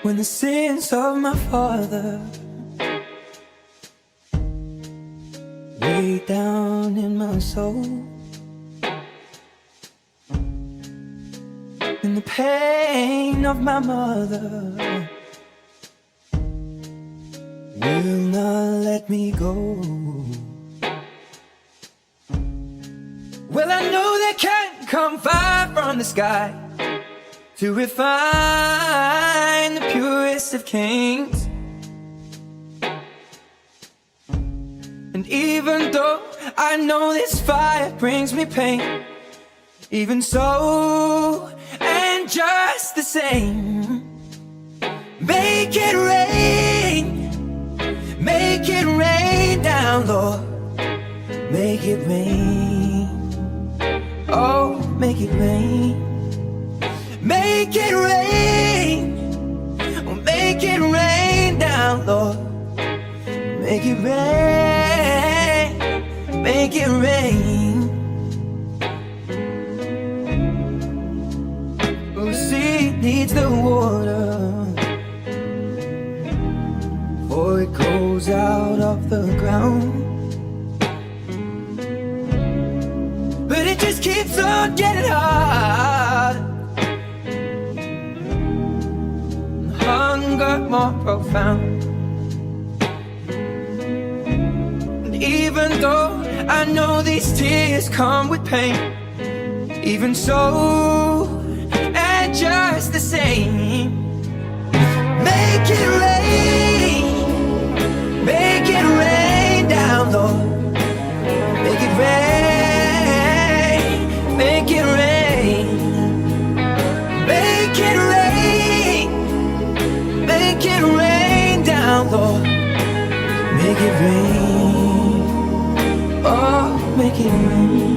when the sins of my father way down in my soul, and the pain of my mother will not let me go. Well, I know they can't come far from the sky to refine the purest of kings. And even though I know this fire brings me pain, even so, and just the same, make it rain down, Lord, make it rain, oh, make it rain. Make it rain, oh, make it rain down, Lord. Make it rain, make it rain. Oh, the seed needs the water, for it grows out of the ground. But it just keeps on getting hard. Hunger more profound. And even though I know these tears come with pain, even so, and just the same, make it rain down, Lord. Make it rain, make it rain, make it rain. Make it rain down, Lord. Make it rain, oh, make it rain.